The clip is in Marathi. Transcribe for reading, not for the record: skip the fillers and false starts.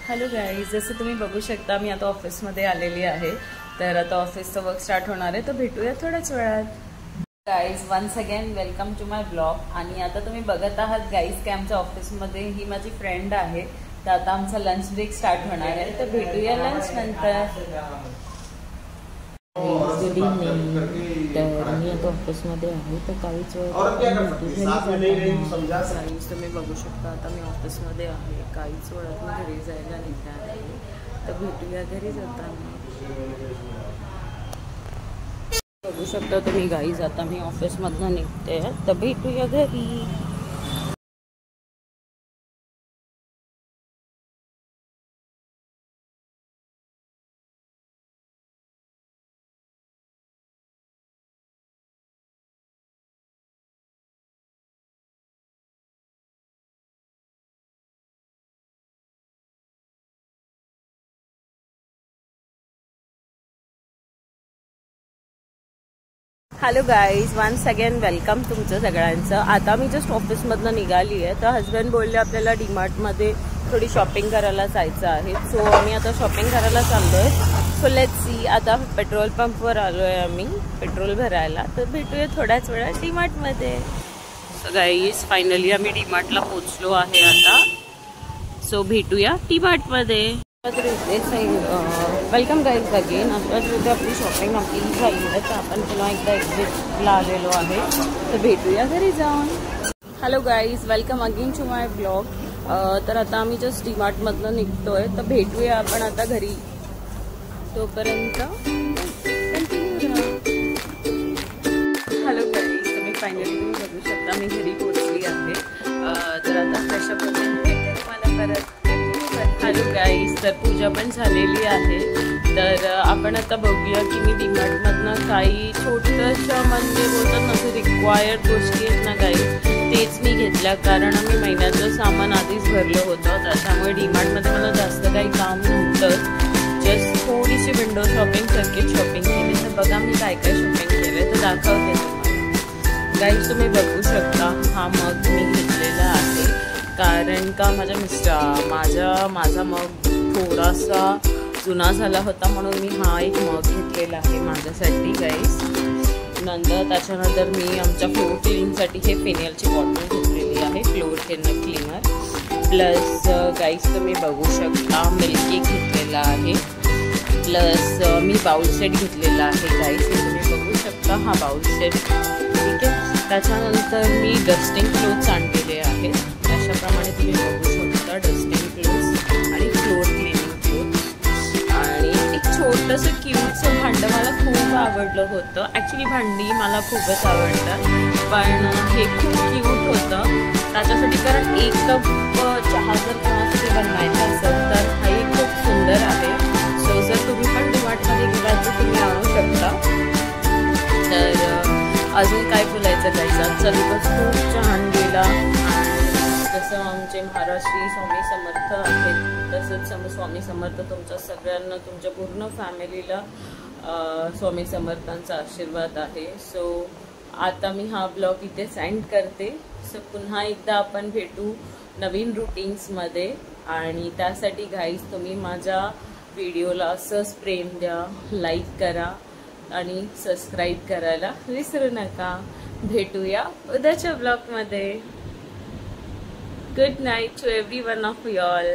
हॅलो गाईज, जसं तुम्ही बघू शकता मी आता ऑफिसमध्ये आलेली आहे. तर आता ऑफिसचं वर्क स्टार्ट होणार आहे, तर भेटूया थोड्याच वेळात. Guys once again welcome to my blog. आणि आता तुम्ही बघत आहात गाईज की आमच्या ऑफिसमध्ये ही माझी फ्रेंड आहे. तर आता आमचा लंच ब्रेक स्टार्ट होणार आहे, तर भेटूया लंच नंतर. Good evening. तर मी आता ऑफिसमध्ये आहे, तर काहीच तुम्ही बघू शकता आता मी ऑफिसमध्ये आहे. काहीच वेळात मी घरी जायला निघणार आहे, तर भेटूया घरी जाताना. बघू शकता तुम्ही गाईज आता मी ऑफिसमधनं निघते, तर भेटूया घरी. Hello guys, once again welcome तुमचं सगळ्यांचं. आता मी जस्ट ऑफिसमधनं निघाली आहे, तर हजबंड बोलले आपल्याला डीमार्टमध्ये थोडी शॉपिंग करायला जायचं आहे. सो आम्ही आता शॉपिंग करायला चाललो आहे. So let's see. आता पेट्रोल पंपवर आलो आहे आम्ही पेट्रोल भरायला, तर भेटूया थोड्याच वेळात डीमार्टमध्ये. सो गाईज फायनली आम्ही डीमार्टला पोचलो आहे आता. सो भेटूया डीमार्टमध्ये. Welcome guys again. आता तिथे आपली शॉपिंग आपली झाली आहे, तर आपण पुन्हा एकदा एक्झिटला आलेलो आहे, तर भेटूया घरी जाऊन. Hello guys, welcome again to my blog. तर आता आम्ही जस्ट डीमार्टमधनं निघतोय, तर भेटूया आपण आता घरी. तोपर्यंत हॅलो गाईज, तुम्ही फायनली बघू शकता मी घरी पोहोचली आहे. तर आता फ्रेशअप होऊन भेटते तुम्हाला परत. हॅलो गाईज, तर पूजा पण झालेली आहे. तर आपण आता बघूया की मी डीमार्टमधनं काही छोटंसं म्हणजे बोलतात ना रिक्वायर्ड गोष्टी आहेत ना गाईज, तेच मी घेतल्या. कारण आम्ही महिन्याचं सामान आधीच भरलं होतं, त्याच्यामुळे डीमार्टमध्ये मला जास्त काही काम नव्हतं. जस्ट थोडीशी विंडो शॉपिंग, सर्किट शॉपिंग केली. तर बघा मी काय काय शॉपिंग केलं तर दाखवते तुम्हाला. गाईज तुम्ही बघू शकता हा मग मी घेतलेला आहे, कारण का माझा मग थोडासा जुना झाला होता, म्हणून मी हा एक मग घेतलेला आहे माझ्यासाठी गाईज. त्याच्यानंतर मी आमच्या फ्लोअर क्लिनिंगसाठी हे फिनेलची बॉटल घेतलेली आहे, फ्लोअर क्लीनर. प्लस गाईज तुम्ही बघू शकता मिल्की घेतलेला आहे. प्लस मी बाउल सेट घेतलेला आहे गाईज, तुम्ही बघू शकता हा बाउल सेट. ठीक आहे. त्याच्यानंतर मी डस्टिंग क्लोथ्स आणलेले आहेत. अशाप्रमाणे तुम्ही बघू शकता डस्टिंग क्लोथ्स आणि फ्लोअर क्लिनिंग क्लोथ्स. आणि एक छोटंसं क्यूटचं भांडं मला खूप आवडलं होतं. ॲक्च्युली भांडी मला खूपच आवडतात, पण हे खूप क्यूट होतं त्याच्यासाठी. कारण एक कप चहा जर कोणासाठी बनवायचा असेल तर हाही खूप सुंदर आहे. सो जर तुम्ही पण डीमार्टमध्ये गेलात तर तुम्ही आणू शकता. तर अजून काय बोलायचं जायचं, आजचा दिवस खूप छान गेला. जसं आमचे महाराष्ट्री स्वामी समर्थ आहेत, तसंच स्वामी समर्थ तुमच्या सगळ्यांना, तुमच्या पूर्ण फॅमिलीला स्वामी समर्थांचा आशीर्वाद आहे. सो आता मी हा ब्लॉग इथे सेंड करते. सो पुन्हा एकदा आपण भेटू नवीन रुटीन्समध्ये. आणि त्यासाठी गाईज तुम्ही माझ्या व्हिडिओला असंच प्रेम द्या, लाईक करा आणि सबस्क्राईब करायला विसरू नका. भेटूया उद्याच्या ब्लॉगमध्ये. Good night to every one of you all.